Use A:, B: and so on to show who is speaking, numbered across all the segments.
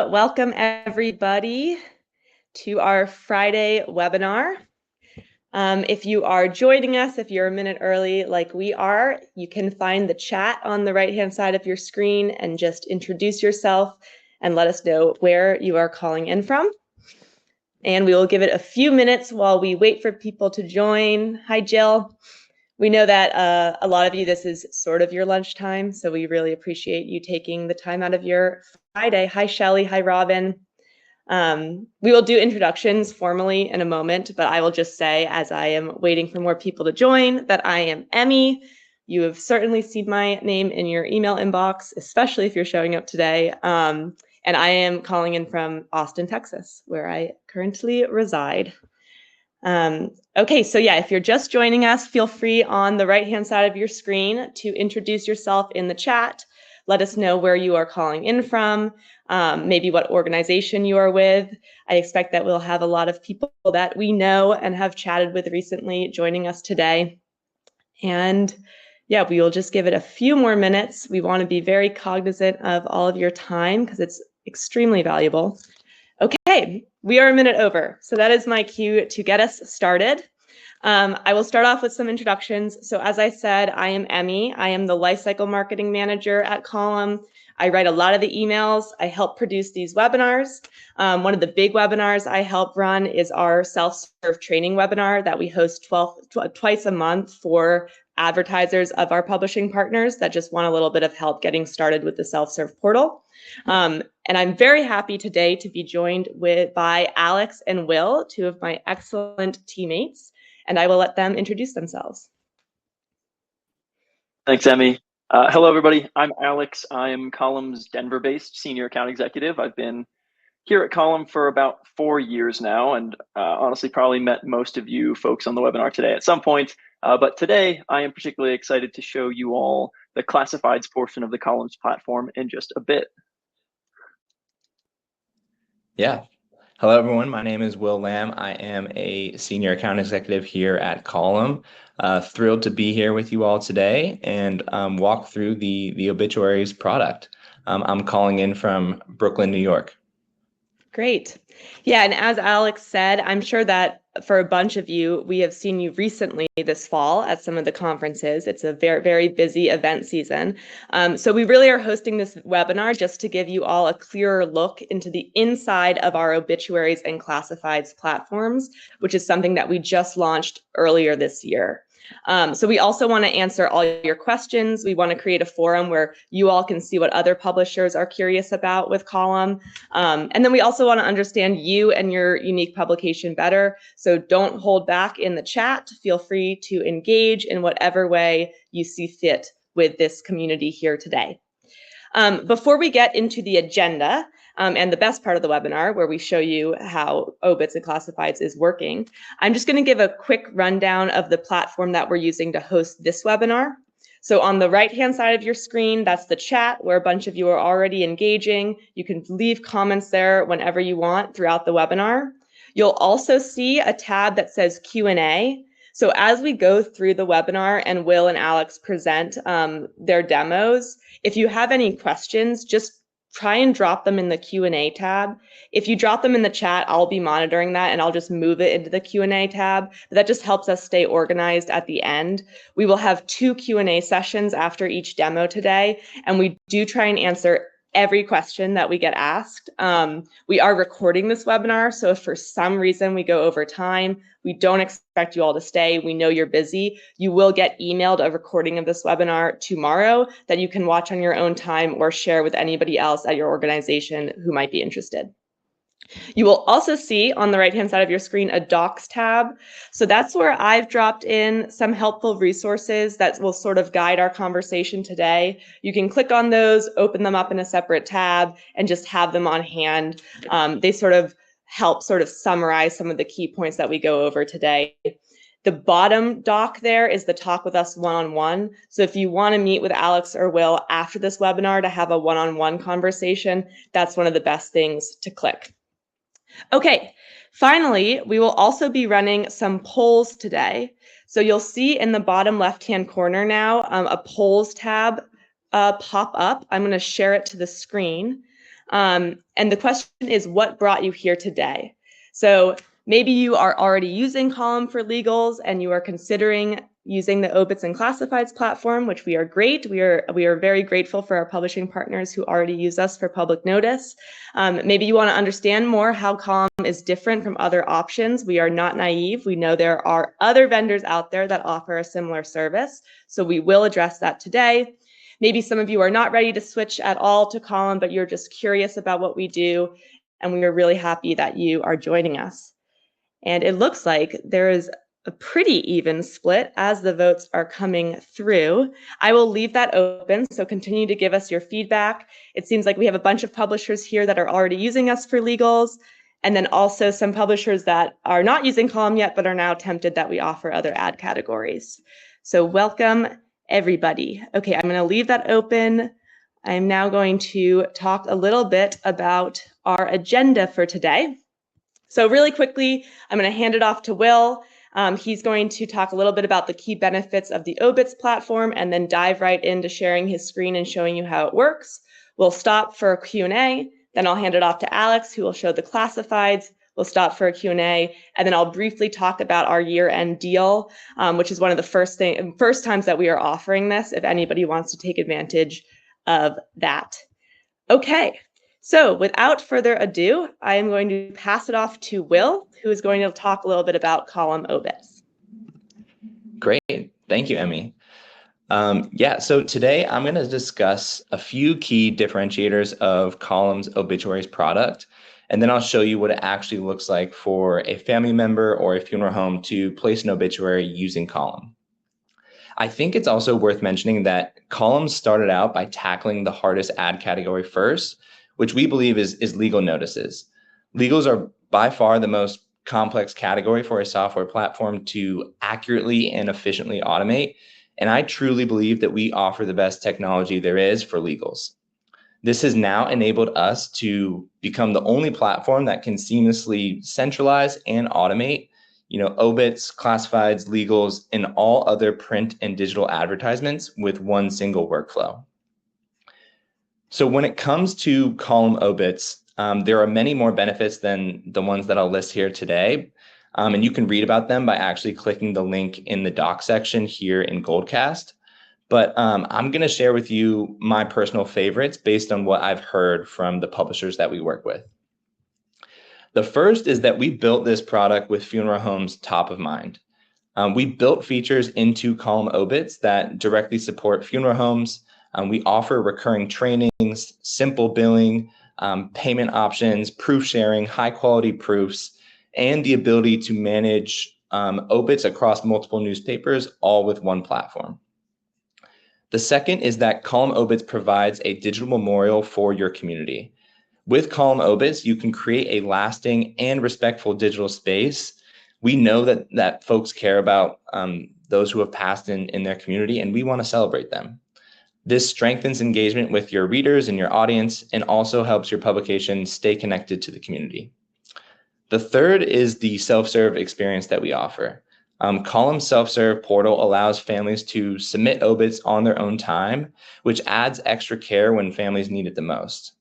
A: Welcome everybody to our Friday webinar. If you are joining us, if you're a minute early like we are, you can find the chat on the right-hand side of your screen and just introduce yourself and let us know where you are calling in from. And we will give it a few minutes while we wait for people to join. Hi, Jill. We know that a lot of you, this is sort of your lunchtime, so we really appreciate you taking the time out of your Friday. Hi, Shelly. Hi, Robin. We will do introductions formally in a moment, but I will just say, as I am waiting for more people to join, that I am Emmy. You have certainly seen my name in your email inbox, especially if you're showing up today. And I am calling in from Austin, Texas, where I currently reside. Okay, so yeah, if you're just joining us, feel free on the right-hand side of your screen to introduce yourself in the chat. Let us know where you are calling in from, maybe what organization you are with. I expect that we'll have a lot of people that we know and have chatted with recently joining us today. And yeah, we will just give it a few more minutes. We want to be very cognizant of all of your time because it's extremely valuable. Okay, we are a minute over, so that is my cue to get us started. I will start off with some introductions. So as I said, I am Emmy. I am the Lifecycle Marketing Manager at Column. I write a lot of the emails. I help produce these webinars. One of the big webinars I help run is our self-serve training webinar that we host twice a month for advertisers of our publishing partners that just want a little bit of help getting started with the self-serve portal. And I'm very happy today to be joined by Alex and Will, two of my excellent teammates, and I will let them introduce themselves.
B: Thanks, Emmy. Hello, everybody. I'm Alex. I'm Column's Denver-based senior account executive. I've been here at Column for about 4 years now, and honestly probably met most of you folks on the webinar today at some point. But today, I am particularly excited to show you all the classifieds portion of the Columns platform in just a bit.
C: Yeah. Hello, everyone. My name is Will Lamb. I am a senior account executive here at Column. Thrilled to be here with you all today and walk through the Obituaries product. I'm calling in from Brooklyn, New York.
A: Great. Yeah, and as Alex said, I'm sure that for a bunch of you, we have seen you recently this fall at some of the conferences. It's a very, very busy event season. So we really are hosting this webinar just to give you all a clearer look into the inside of our obituaries and classifieds platforms, which is something that we just launched earlier this year. So we also want to answer all your questions. We want to create a forum where you all can see what other publishers are curious about with Column. And then we also want to understand you and your unique publication better. So don't hold back in the chat. Feel free to engage in whatever way you see fit with this community here today. Before we get into the agenda, and the best part of the webinar, where we show you how Obits and Classifieds is working, I'm just going to give a quick rundown of the platform that we're using to host this webinar. So on the right-hand side of your screen, that's the chat where a bunch of you are already engaging. You can leave comments there whenever you want throughout the webinar. You'll also see a tab that says Q&A. So as we go through the webinar and Will and Alex present their demos, if you have any questions, just try and drop them in the Q&A tab. If you drop them in the chat, I'll be monitoring that and I'll just move it into the Q&A tab. But that just helps us stay organized at the end. We will have 2 Q&A sessions after each demo today, and we do try and answer every question that we get asked. We are recording this webinar, so if for some reason we go over time, we don't expect you all to stay. We know you're busy. You will get emailed a recording of this webinar tomorrow that you can watch on your own time or share with anybody else at your organization who might be interested. You will also see on the right-hand side of your screen a Docs tab. So that's where I've dropped in some helpful resources that will sort of guide our conversation today. You can click on those, open them up in a separate tab, and just have them on hand. They sort of help sort of summarize some of the key points that we go over today. The bottom doc there is the Talk With Us one-on-one. So if you want to meet with Alex or Will after this webinar to have a one-on-one conversation, that's one of the best things to click. Okay, finally, we will also be running some polls today. So you'll see in the bottom left-hand corner now a polls tab pop up. I'm going to share it to the screen. And the question is, what brought you here today? So maybe you are already using Column for Legals and you are considering using the Obits and Classifieds platform, which we are great. We are very grateful for our publishing partners who already use us for public notice. Maybe you want to understand more how Column is different from other options. We are not naive. We know there are other vendors out there that offer a similar service. So we will address that today. Maybe some of you are not ready to switch at all to Column, but you're just curious about what we do. And we are really happy that you are joining us. And it looks like there is a pretty even split as the votes are coming through. I will leave that open, so continue to give us your feedback. It seems like we have a bunch of publishers here that are already using us for legals, and then also some publishers that are not using Column yet, but are now tempted that we offer other ad categories. So welcome, everybody. Okay, I'm going to leave that open. I'm now going to talk a little bit about our agenda for today. So really quickly, I'm going to hand it off to Will. He's going to talk a little bit about the key benefits of the Obits platform and then dive right into sharing his screen and showing you how it works. We'll stop for a Q&A. Then I'll hand it off to Alex, who will show the classifieds. We'll stop for a Q&A, and then I'll briefly talk about our year-end deal, which is one of the first times that we are offering this, if anybody wants to take advantage of that. Okay. So without further ado, I am going to pass it off to Will, who is going to talk a little bit about Column Obits.
C: Great. Thank you, Emmy. So today I'm going to discuss a few key differentiators of Column's Obituaries product, and then I'll show you what it actually looks like for a family member or a funeral home to place an obituary using Column. I think it's also worth mentioning that Column started out by tackling the hardest ad category first, which we believe is legal notices. Legals are by far the most complex category for a software platform to accurately and efficiently automate. And I truly believe that we offer the best technology there is for legals. This has now enabled us to become the only platform that can seamlessly centralize and automate, obits, classifieds, legals, and all other print and digital advertisements with one single workflow. So when it comes to Column Obits, there are many more benefits than the ones that I'll list here today. And you can read about them by actually clicking the link in the doc section here in Goldcast. But I'm going to share with you my personal favorites based on what I've heard from the publishers that we work with. The first is that we built this product with funeral homes top of mind. We built features into Column Obits that directly support funeral homes. We offer recurring trainings, simple billing, payment options, proof sharing, high quality proofs, and the ability to manage obits across multiple newspapers, all with one platform. The second is that Column Obits provides a digital memorial for your community. With Column Obits, you can create a lasting and respectful digital space. We know that folks care about those who have passed in their community, and we want to celebrate them. This strengthens engagement with your readers and your audience, and also helps your publication stay connected to the community. The third is the self-serve experience that we offer. Column's self-serve portal allows families to submit obits on their own time, which adds extra care when families need it the most.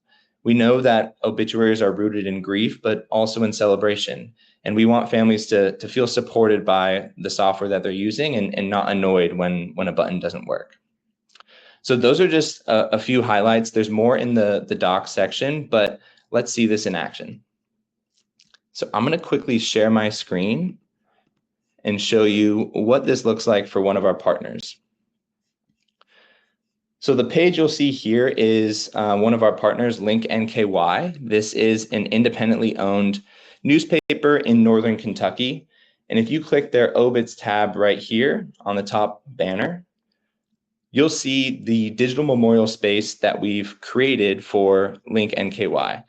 C: We know that obituaries are rooted in grief, but also in celebration. And we want families to feel supported by the software that they're using and not annoyed when a button doesn't work. So those are just a few highlights. There's more in the doc section, but let's see this in action. So I'm going to quickly share my screen and show you what this looks like for one of our partners. So the page you'll see here is one of our partners, Link NKY. This is an independently owned newspaper in Northern Kentucky. And if you click their Obits tab right here on the top banner, you'll see the digital memorial space that we've created for Link NKY.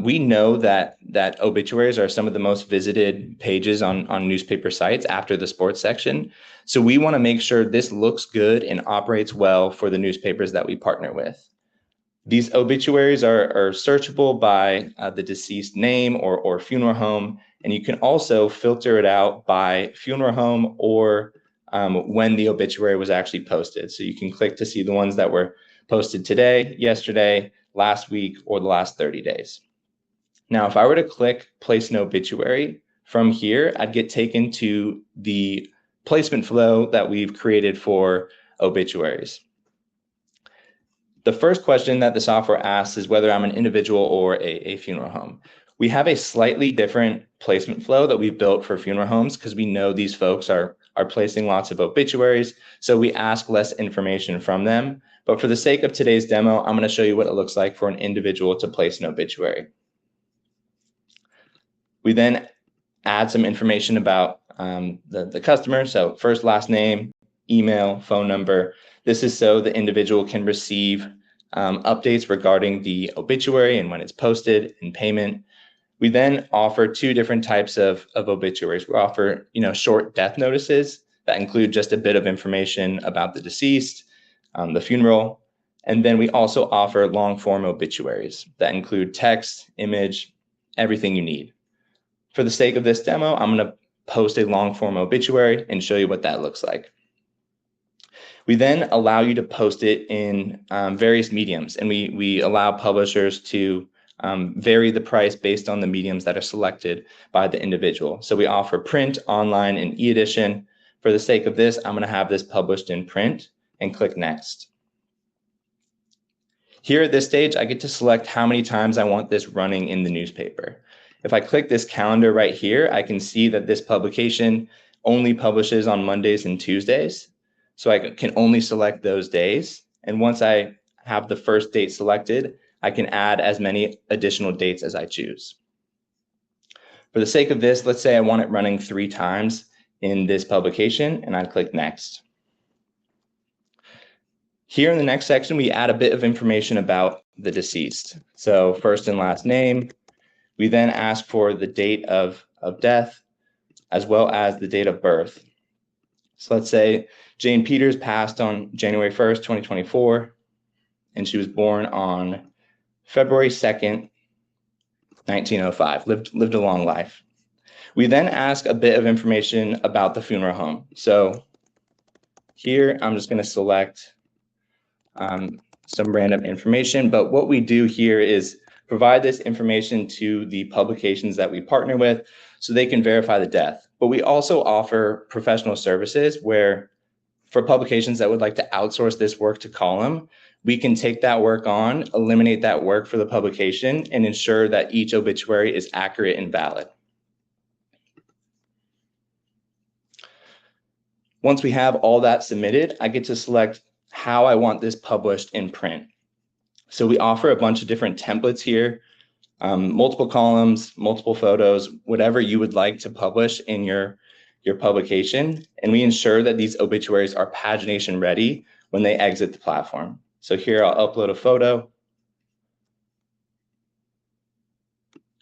C: We know that obituaries are some of the most visited pages on newspaper sites after the sports section. So we want to make sure this looks good and operates well for the newspapers that we partner with. These obituaries are searchable by the deceased name or funeral home, and you can also filter it out by funeral home or when the obituary was actually posted. So you can click to see the ones that were posted today, yesterday, last week, or the last 30 days. Now, if I were to click place an obituary from here, I'd get taken to the placement flow that we've created for obituaries. The first question that the software asks is whether I'm an individual or a funeral home. We have a slightly different placement flow that we've built for funeral homes because we know these folks are placing lots of obituaries, so we ask less information from them. But for the sake of today's demo, I'm going to show you what it looks like for an individual to place an obituary. We then add some information about the customer, so first, last name, email, phone number. This is so the individual can receive updates regarding the obituary and when it's posted and payment. We then offer two different types of obituaries. We offer, short death notices that include just a bit of information about the deceased, the funeral, and then we also offer long form obituaries that include text, image, everything you need. For the sake of this demo, I'm going to post a long form obituary and show you what that looks like. We then allow you to post it in various mediums, and we allow publishers to vary the price based on the mediums that are selected by the individual. So we offer print, online, and e-edition. For the sake of this, I'm going to have this published in print and click next. Here at this stage, I get to select how many times I want this running in the newspaper. If I click this calendar right here, I can see that this publication only publishes on Mondays and Tuesdays. So I can only select those days. And once I have the first date selected, I can add as many additional dates as I choose. For the sake of this, let's say I want it running 3 times in this publication, and I'd click next. Here in the next section, we add a bit of information about the deceased. So first and last name. We then ask for the date of death, as well as the date of birth. So let's say Jane Peters passed on January 1st, 2024, and she was born on February 2nd, 1905, lived a long life. We then ask a bit of information about the funeral home. So here, I'm just going to select some random information, but what we do here is provide this information to the publications that we partner with so they can verify the death. But we also offer professional services where for publications that would like to outsource this work to Column, we can take that work on, eliminate that work for the publication, and ensure that each obituary is accurate and valid. Once we have all that submitted, I get to select how I want this published in print. So we offer a bunch of different templates here, multiple columns, multiple photos, whatever you would like to publish in your publication. And we ensure that these obituaries are pagination ready when they exit the platform. So here I'll upload a photo,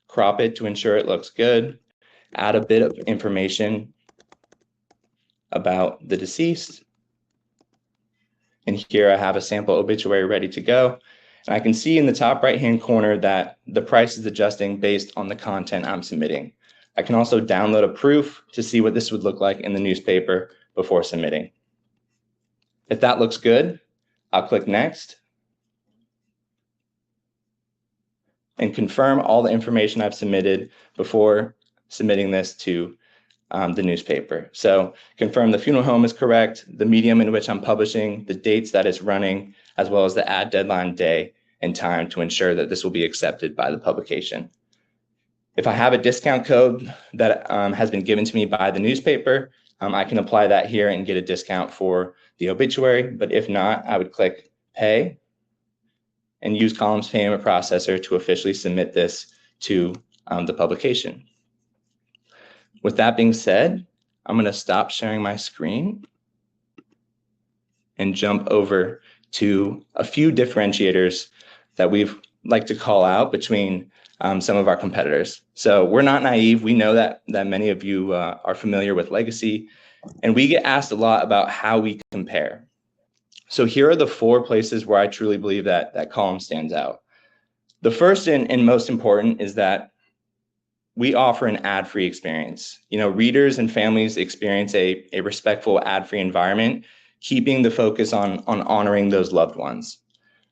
C: crop it to ensure it looks good, add a bit of information about the deceased. And here I have a sample obituary ready to go. And I can see in the top right-hand corner that the price is adjusting based on the content I'm submitting. I can also download a proof to see what this would look like in the newspaper before submitting. If that looks good, I'll click next and confirm all the information I've submitted before submitting this to the newspaper. So confirm the funeral home is correct, the medium in which I'm publishing, the dates that it's running, as well as the ad deadline day and time to ensure that this will be accepted by the publication. If I have a discount code that has been given to me by the newspaper, I can apply that here and get a discount for the obituary. But if not, I would click pay and use Column's payment processor to officially submit this to the publication. With that being said, I'm going to stop sharing my screen and jump over to a few differentiators that we've like to call out between some of our competitors. So we're not naive. We know that many of you are familiar with legacy, and we get asked a lot about how we compare. So here are the 4 places where I truly believe that Column stands out. The first and most important is that we offer an ad-free experience. Readers and families experience a respectful ad-free environment, keeping the focus on honoring those loved ones.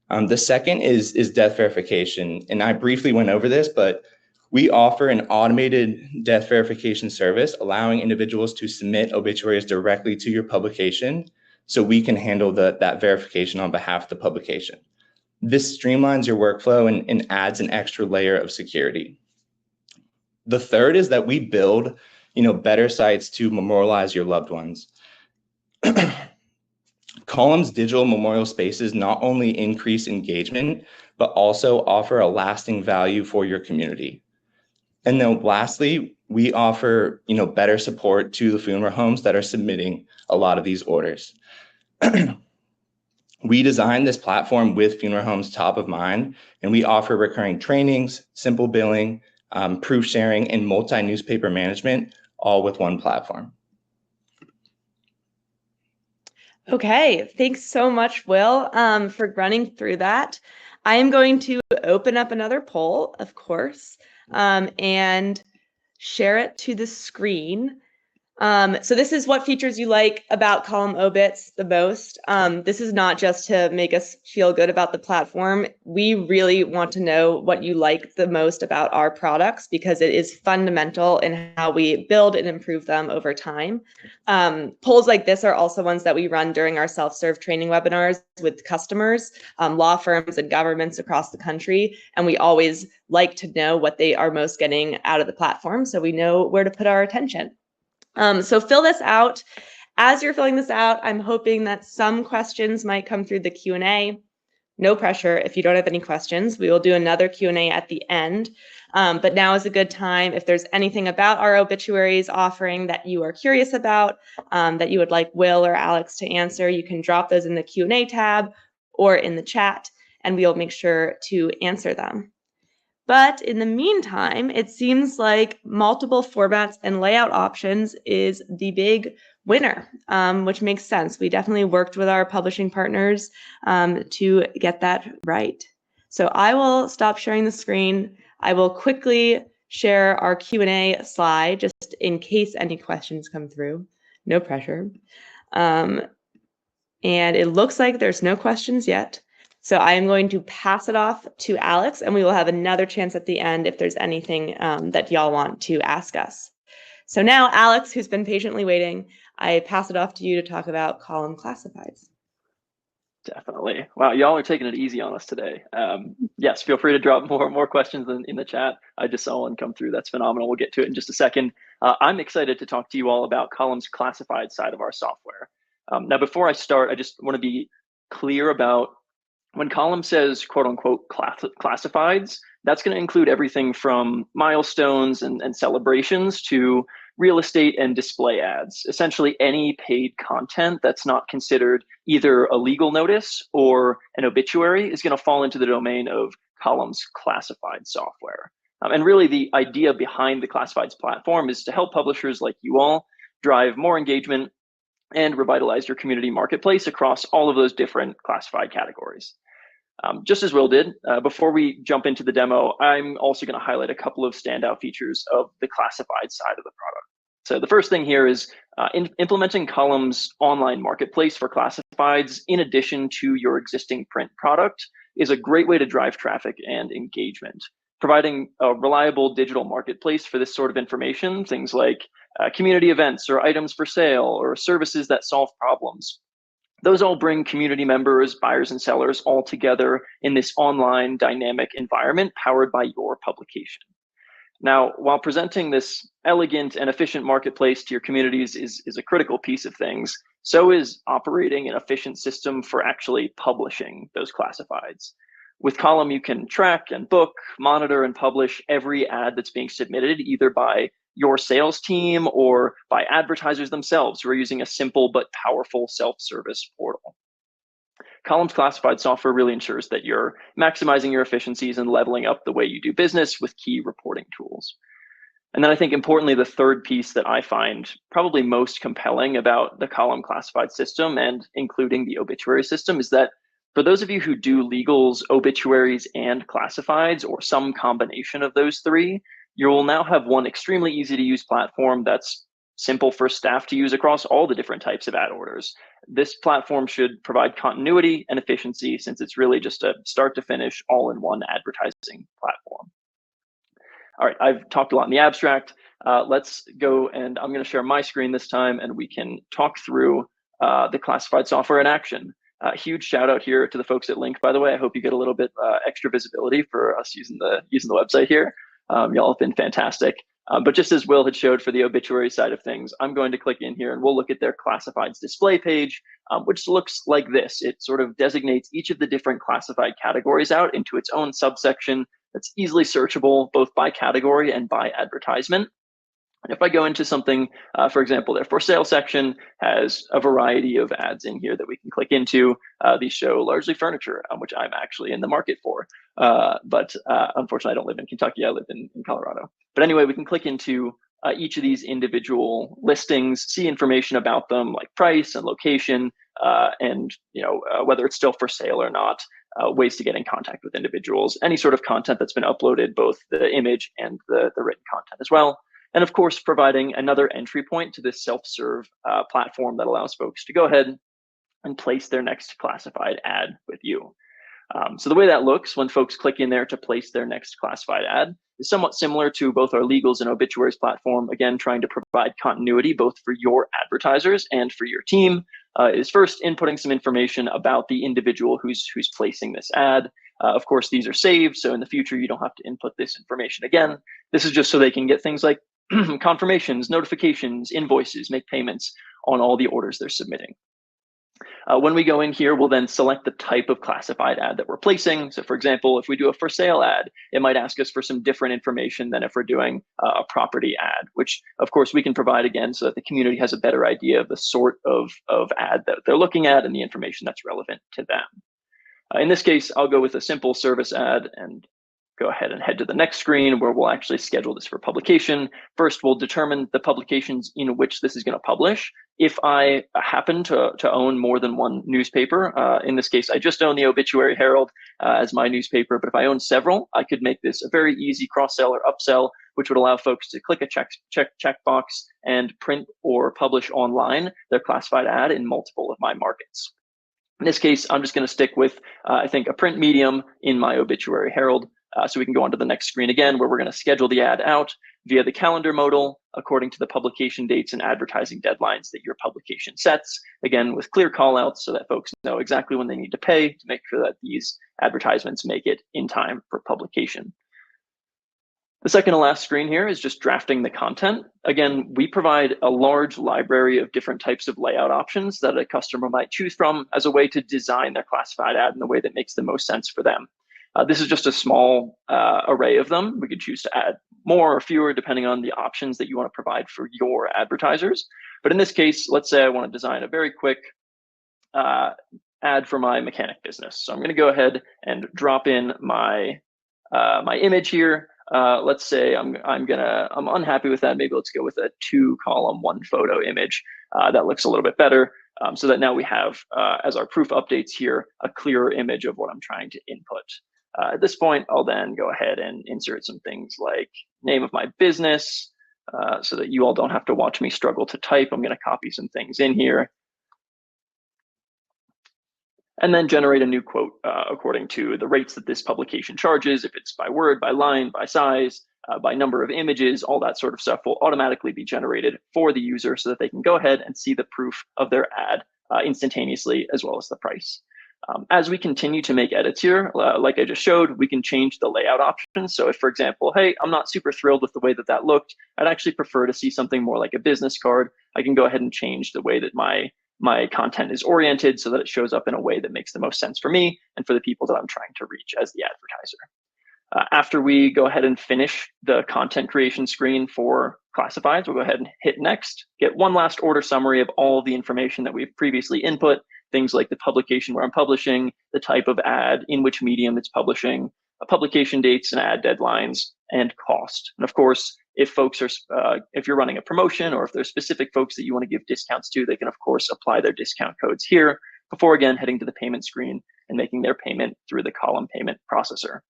C: The second is death verification. And I briefly went over this, but we offer an automated death verification service, allowing individuals to submit obituaries directly to your publication so we can handle that verification on behalf of the publication. This streamlines your workflow and adds an extra layer of security. The third is that we build, better sites to memorialize your loved ones. Column's digital memorial spaces not only increase engagement, but also offer a lasting value for your community. And then lastly, we offer, better support to the funeral homes that are submitting a lot of these orders. We designed this platform with funeral homes top of mind, and we offer recurring trainings, simple billing, proof sharing, and multi-newspaper management, all with one platform.
A: Okay, thanks so much, Will, for running through that. I am going to open up another poll, of course, and share it to the screen. So this is what features you like about Column Obits the most. This is not just to make us feel good about the platform. We really want to know what you like the most about our products because it is fundamental in how we build and improve them over time. Polls like this are also ones that we run during our self-serve training webinars with customers, law firms and governments across the country. And we always like to know what they are most getting out of the platform so we know where to put our attention. So fill this out. As you're filling this out, I'm hoping that some questions might come through the Q&A. No pressure if you don't have any questions. We will do another Q&A at the end. But now is a good time. If there's anything about our obituaries offering that you are curious about, that you would like Will or Alex to answer, you can drop those in the Q&A tab or in the chat, and we'll make sure to answer them. But in the meantime, it seems like multiple formats and layout options is the big winner, which makes sense. We definitely worked with our publishing partners to get that right. So I will stop sharing the screen. I will quickly share our Q&A slide just in case any questions come through. No pressure. And it looks like there's no questions yet. So I am going to pass it off to Alex, and we will have another chance at the end if there's anything that y'all want to ask us. So now, Alex, who's been patiently waiting, I pass it off to you to talk about column classifieds.
B: Definitely. Wow, y'all are taking it easy on us today. Yes, feel free to drop more questions in the chat. I just saw one come through. That's phenomenal. We'll get to it in just a second. I'm excited to talk to you all about Column's classified side of our software. Now, before I start, I just want to be clear about when Column says, quote unquote, classifieds, that's going to include everything from milestones and celebrations to real estate and display ads. Essentially, any paid content that's not considered either a legal notice or an obituary is going to fall into the domain of Column's classified software. And really, the idea behind the classifieds platform is to help publishers like you all drive more engagement and revitalize your community marketplace across all of those different classified categories. Just as Will did, before we jump into the demo, I'm also going to highlight a couple of standout features of the classified side of the product. So the first thing here is implementing Column's online marketplace for classifieds in addition to your existing print product is a great way to drive traffic and engagement. Providing a reliable digital marketplace for this sort of information, things like community events or items for sale or services that solve problems. Those all bring community members, buyers, and sellers all together in this online dynamic environment powered by your publication. Now, while presenting this elegant and efficient marketplace to your communities is a critical piece of things, so is operating an efficient system for actually publishing those classifieds. With Column, you can track and book, monitor, and publish every ad that's being submitted either by your sales team or by advertisers themselves who are using a simple but powerful self-service portal. Column's classified software really ensures that you're maximizing your efficiencies and leveling up the way you do business with key reporting tools. And then I think importantly, the third piece that I find probably most compelling about the Column classified system and including the obituary system is that for those of you who do legals, obituaries, and classifieds, or some combination of those three, you will now have one extremely easy to use platform that's simple for staff to use across all the different types of ad orders. This platform should provide continuity and efficiency since it's really just a start to finish all-in-one advertising platform. All right, I've talked a lot in the abstract. Let's go, and I'm going to share my screen this time, and we can talk through the classified software in action. Huge shout out here to the folks at Link, by the way. I hope you get a little bit extra visibility for us using the website here. Y'all have been fantastic. But just as Will had showed for the obituary side of things, I'm going to click in here and we'll look at their classifieds display page, which looks like this. It sort of designates each of the different classified categories out into its own subsection that's easily searchable both by category and by advertisement. If I go into something, for example, their for sale section has a variety of ads in here that we can click into. These show largely furniture, which I'm actually in the market for. But unfortunately, I don't live in Kentucky. I live in Colorado. But anyway, we can click into each of these individual listings, see information about them like price and location, and whether it's still for sale or not, ways to get in contact with individuals, any sort of content that's been uploaded, both the image and the written content as well. And of course, providing another entry point to this self-serve platform that allows folks to go ahead and place their next classified ad with you. So the way that looks when folks click in there to place their next classified ad is somewhat similar to both our legals and obituaries platform, again, trying to provide continuity both for your advertisers and for your team. Is first inputting some information about the individual who's placing this ad. Of course, these are saved, so in the future, you don't have to input this information again. This is just so they can get things like confirmations, notifications, invoices, make payments on all the orders they're submitting. When we go in here, we'll then select the type of classified ad that we're placing. So for example, if we do a for sale ad, it might ask us for some different information than if we're doing a property ad, which of course we can provide again so that the community has a better idea of the sort of ad that they're looking at and the information that's relevant to them. In this case, I'll go with a simple service ad and go ahead and head to the next screen where we'll actually schedule this for publication. First, we'll determine the publications in which this is going to publish. If I happen to own more than one newspaper, in this case, I just own the Obituary Herald as my newspaper, but if I own several, I could make this a very easy cross-sell or upsell, which would allow folks to click a checkbox and print or publish online their classified ad in multiple of my markets. In this case, I'm just going to stick with, I think, a print medium in my Obituary Herald. So we can go on to the next screen again, where we're going to schedule the ad out via the calendar modal according to the publication dates and advertising deadlines that your publication sets, again, with clear callouts so that folks know exactly when they need to pay to make sure that these advertisements make it in time for publication. The second to last screen here is just drafting the content. Again, we provide a large library of different types of layout options that a customer might choose from as a way to design their classified ad in the way that makes the most sense for them. This is just a small array of them. We could choose to add more or fewer depending on the options that you want to provide for your advertisers. But in this case, let's say I want to design a very quick ad for my mechanic business. So I'm going to go ahead and drop in my my image here. Let's say I'm unhappy with that. Maybe let's go with a 2-column 1-photo image. That looks a little bit better. So that now we have, as our proof updates here, a clearer image of what I'm trying to input. At this point, I'll then go ahead and insert some things like name of my business so that you all don't have to watch me struggle to type. I'm going to copy some things in here. And then generate a new quote according to the rates that this publication charges. If it's by word, by line, by size, by number of images, all that sort of stuff will automatically be generated for the user so that they can go ahead and see the proof of their ad instantaneously, as well as the price. As we continue to make edits here, like I just showed, we can change the layout options. So if, for example, hey, I'm not super thrilled with the way that that looked, I'd actually prefer to see something more like a business card. I can go ahead and change the way that my content is oriented so that it shows up in a way that makes the most sense for me and for the people that I'm trying to reach as the advertiser. After we go ahead and finish the content creation screen for classifieds, we'll go ahead and hit next, get one last order summary of all of the information that we've previously input, things like the publication where I'm publishing, the type of ad, in which medium it's publishing, publication dates and ad deadlines, and cost. And of course, if folks are, if you're running a promotion or if there's specific folks that you want to give discounts to, they can of course apply their discount codes here before again heading to the payment screen and making their payment through the column payment processor.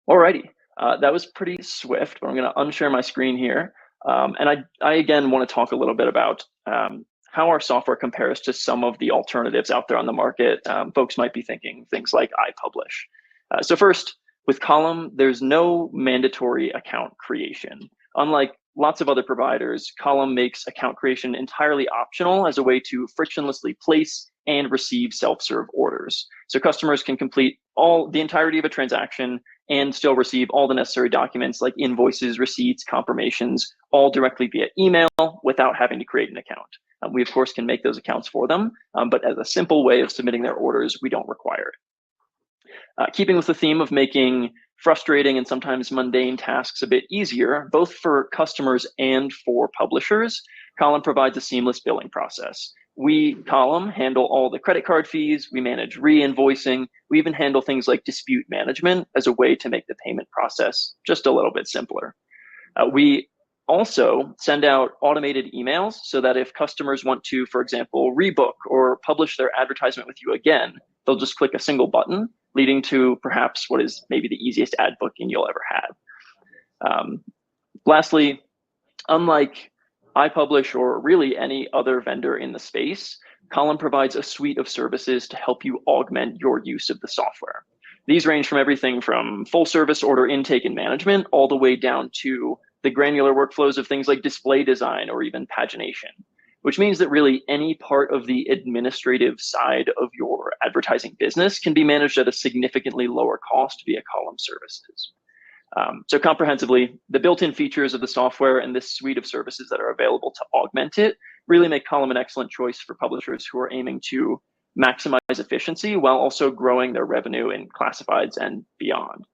B: Alrighty, that was pretty swift, but I'm going to unshare my screen here. And I again want to talk a little bit about how our software compares to some of the alternatives out there on the market. Folks might be thinking things like iPublish. So first, with Column, there's no mandatory account creation. Unlike lots of other providers, Column makes account creation entirely optional as a way to frictionlessly place and receive self-serve orders. So customers can complete the entirety of a transaction and still receive all the necessary documents like invoices, receipts, confirmations, all directly via email without having to create an account. We, of course, can make those accounts for them, but as a simple way of submitting their orders, we don't require it. Keeping with the theme of making frustrating and sometimes mundane tasks a bit easier, both for customers and for publishers, Column provides a seamless billing process. We, Column, handle all the credit card fees, we manage re-invoicing, we even handle things like dispute management as a way to make the payment process just a little bit simpler. We also send out automated emails so that if customers want to, for example, rebook or publish their advertisement with you again, they'll just click a single button, leading to perhaps what is maybe the easiest ad booking you'll ever have. Lastly, unlike iPublish or really any other vendor in the space, Column provides a suite of services to help you augment your use of the software. These range from everything from full service order intake and management all the way down to the granular workflows of things like display design or even pagination, which means that really any part of the administrative side of your advertising business can be managed at a significantly lower cost via Column services. So comprehensively, the built-in features of the software and this suite of services that are available to augment it really make Column an excellent choice for publishers who are aiming to maximize efficiency while also growing their revenue in classifieds and beyond.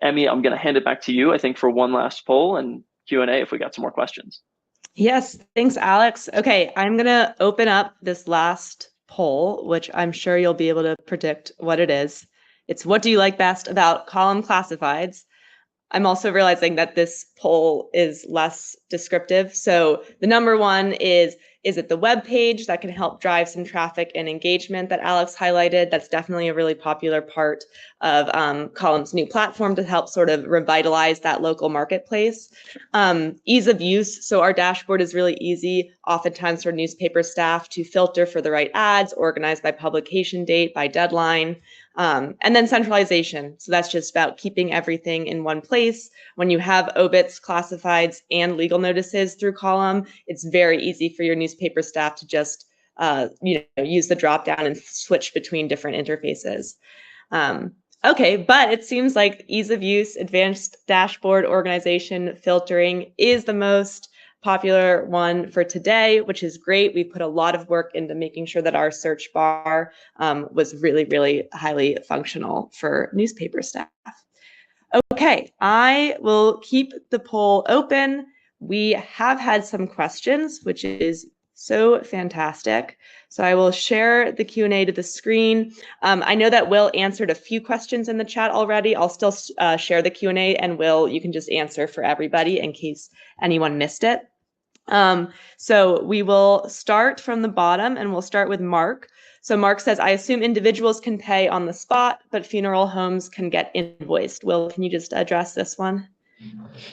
B: Emmy, I'm going to hand it back to you, I think, for one last poll and Q&A if we got some more questions.
A: Yes, thanks, Alex. Okay, I'm going to open up this last poll, which I'm sure you'll be able to predict what it is. It's what do you like best about Column classifieds? I'm also realizing that this poll is less descriptive. So the number one is it the web page that can help drive some traffic and engagement that Alex highlighted? That's definitely a really popular part of Column's new platform to help sort of revitalize that local marketplace. Ease of use. So our dashboard is really easy, oftentimes for newspaper staff to filter for the right ads, organized by publication date, by deadline. And then centralization. So that's just about keeping everything in one place. When you have obits, classifieds, and legal notices through Column, it's very easy for your newspaper staff to just use the drop down and switch between different interfaces. Okay, but it seems like ease of use, advanced dashboard organization, filtering is the most popular one for today, which is great. We put a lot of work into making sure that our search bar was really, really highly functional for newspaper staff. Okay, I will keep the poll open. We have had some questions, which is so fantastic. So I will share the Q&A to the screen. I know that Will answered a few questions in the chat already. I'll still share the Q&A, and Will, you can just answer for everybody in case anyone missed it. So we will start from the bottom, and we'll start with Mark. So Mark says, I assume individuals can pay on the spot, but funeral homes can get invoiced. Will, can you just address this one?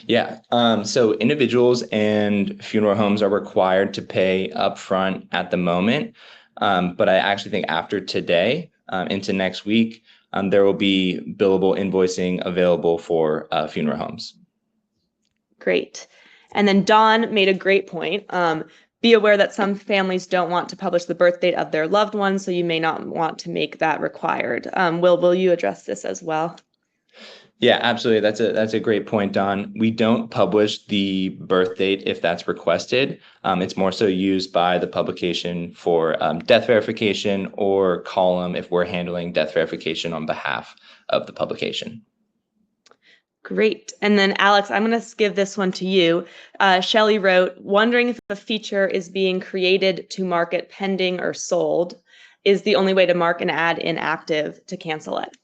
C: Yeah. So individuals and funeral homes are required to pay upfront at the moment. But I actually think after today, into next week, there will be billable invoicing available for funeral homes.
A: Great. And then Dawn made a great point. Be aware that some families don't want to publish the birth date of their loved one, so you may not want to make that required. Will you address this as well?
C: Yeah, absolutely. That's a great point, Don. We don't publish the birth date if that's requested. It's more so used by the publication for death verification or Column if we're handling death verification on behalf of the publication.
A: Great. And then Alex, I'm going to give this one to you. Shelley wrote, wondering if a feature is being created to market pending or sold. Is the only way to mark an ad inactive to cancel it?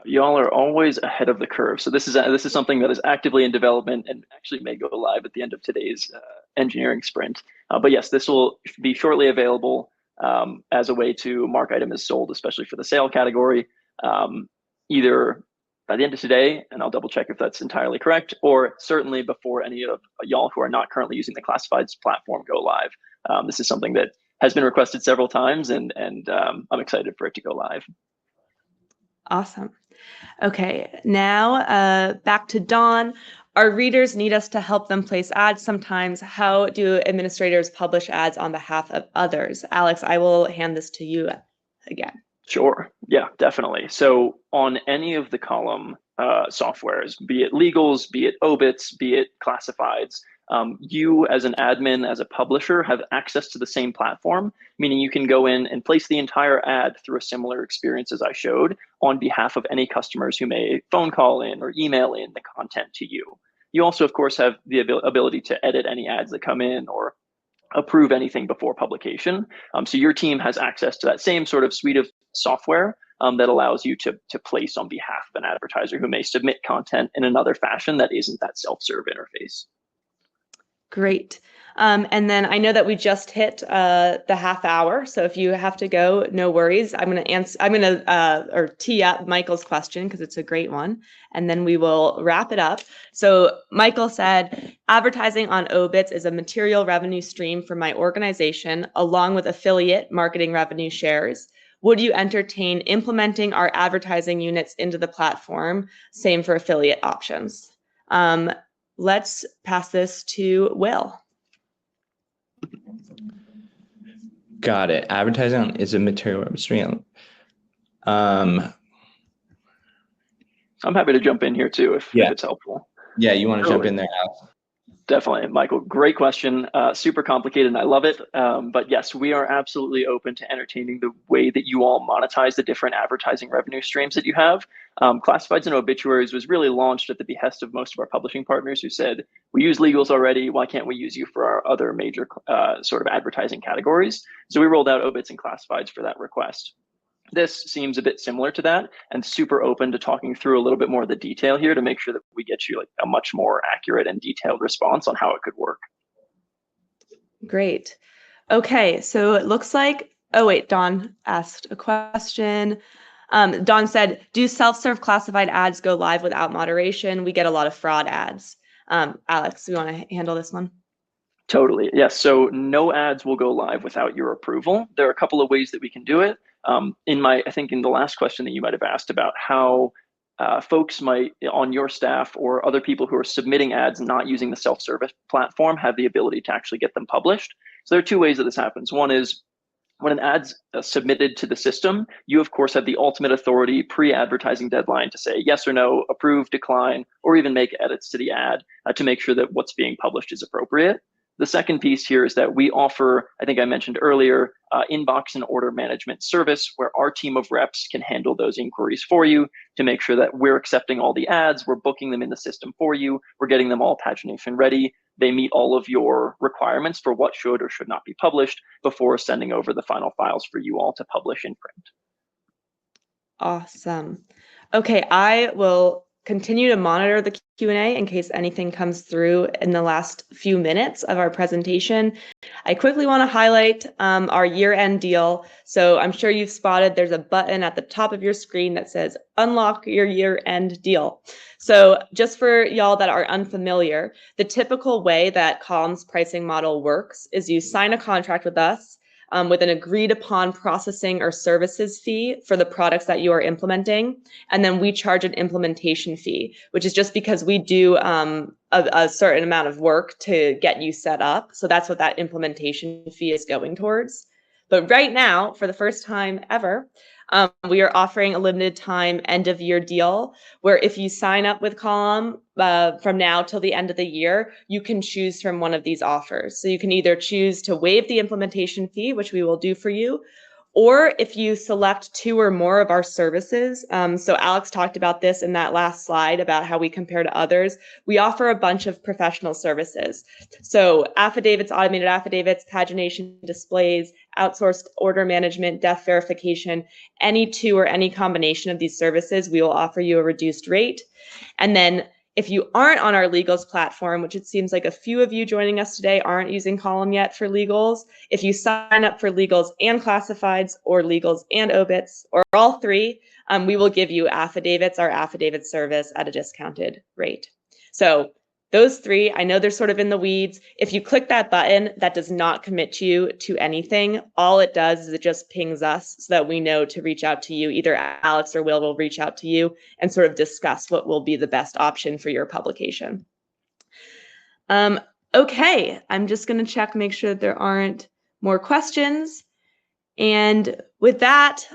B: Y'all are always ahead of the curve. So this is something that is actively in development and actually may go live at the end of today's engineering sprint. But yes, this will be shortly available as a way to mark item as sold, especially for the sale category, either by the end of today, and I'll double check if that's entirely correct, or certainly before any of y'all who are not currently using the classifieds platform go live. This is something that has been requested several times, and I'm excited for it to go live.
A: Awesome. Okay, now back to Dawn. Our readers need us to help them place ads sometimes. How do administrators publish ads on behalf of others? Alex, I will hand this to you again.
B: Sure. Yeah, definitely. So on any of the column softwares, be it legals, be it obits, be it classifieds, you as an admin, as a publisher, have access to the same platform, meaning you can go in and place the entire ad through a similar experience as I showed on behalf of any customers who may phone call in or email in the content to you. You also, of course, have the ability to edit any ads that come in or approve anything before publication. So your team has access to that same sort of suite of software that allows you to place on behalf of an advertiser who may submit content in another fashion that isn't that self-serve interface.
A: Great. And then I know that we just hit the half hour, so if you have to go, no worries. I'm going to tee up Michael's question because it's a great one, and then we will wrap it up. So Michael said, advertising on obits is a material revenue stream for my organization, along with affiliate marketing revenue shares. Would you entertain implementing our advertising units into the platform? Same for affiliate options. Let's pass this to Will.
C: Got it. Advertising is a material revenue stream.
B: I'm happy to jump in here too if it's helpful.
C: Yeah, you want to jump in there, Alex?
B: Definitely, Michael. Great question. Super complicated, and I love it. But yes, we are absolutely open to entertaining the way that you all monetize the different advertising revenue streams that you have. Classifieds and Obituaries was really launched at the behest of most of our publishing partners who said, we use legals already, why can't we use you for our other major sort of advertising categories? So we rolled out obits and classifieds for that request. This seems a bit similar to that, and super open to talking through a little bit more of the detail here to make sure that we get you like a much more accurate and detailed response on how it could work.
A: Great. Okay, so it looks like, oh wait, Dawn asked a question. Dawn said, do self-serve classified ads go live without moderation? We get a lot of fraud ads. Alex, you want to handle this one?
B: Totally. Yes. So no ads will go live without your approval. There are a couple of ways that we can do it. I think in the last question that you might have asked about how folks might on your staff or other people who are submitting ads not using the self-service platform have the ability to actually get them published. So there are two ways that this happens. One is when an ad's submitted to the system, you of course have the ultimate authority pre-advertising deadline to say yes or no, approve, decline, or even make edits to the ad to make sure that what's being published is appropriate. The second piece here is that we offer, I think I mentioned earlier, inbox and order management service where our team of reps can handle those inquiries for you to make sure that we're accepting all the ads, we're booking them in the system for you, we're getting them all pagination ready. They meet all of your requirements for what should or should not be published before sending over the final files for you all to publish in print.
A: Awesome. Okay, I will continue to monitor the Q&A in case anything comes through in the last few minutes of our presentation. I quickly want to highlight our year-end deal. So I'm sure you've spotted there's a button at the top of your screen that says unlock your year-end deal. So just for y'all that are unfamiliar, the typical way that Column's pricing model works is you sign a contract with us with an agreed upon processing or services fee for the products that you are implementing. And then we charge an implementation fee, which is just because we do a certain amount of work to get you set up. So that's what that implementation fee is going towards. But right now, for the first time ever, we are offering a limited time end of year deal where if you sign up with Column from now till the end of the year, you can choose from one of these offers. So you can either choose to waive the implementation fee, which we will do for you, or if you select two or more of our services. So Alex talked about this in that last slide about how we compare to others. We offer a bunch of professional services. So affidavits, automated affidavits, pagination displays, outsourced order management, death verification, any two or any combination of these services, we will offer you a reduced rate. And then if you aren't on our legals platform, which it seems like a few of you joining us today aren't using Column yet for legals, if you sign up for legals and classifieds or legals and obits or all three, we will give you affidavits, our affidavit service, at a discounted rate. So those three, I know they're sort of in the weeds. If you click that button, that does not commit you to anything. All it does is it just pings us so that we know to reach out to you. Either Alex or will reach out to you and sort of discuss what will be the best option for your publication. Okay, I'm just going to check, make sure that there aren't more questions. And with that,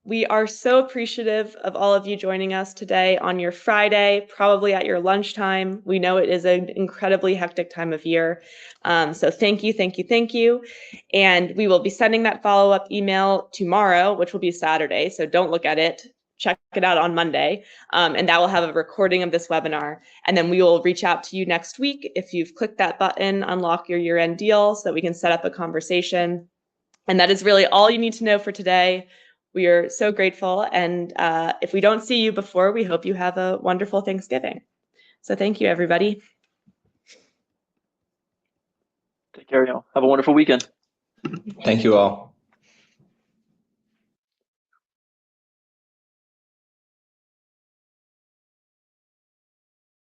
A: we are so appreciative of all of you joining us today on your Friday, probably at your lunchtime. We know it is an incredibly hectic time of year. So thank you, thank you, thank you. And we will be sending that follow-up email tomorrow, which will be Saturday. So don't look at it. Check it out on Monday. And that will have a recording of this webinar. And then we will reach out to you next week. If you've clicked that button, unlock your year-end deal so that we can set up a conversation. And that is really all you need to know for today. We are so grateful. And if we don't see you before, we hope you have a wonderful Thanksgiving. So thank you, everybody.
B: Take care, y'all. Have a wonderful weekend.
C: Thank you all.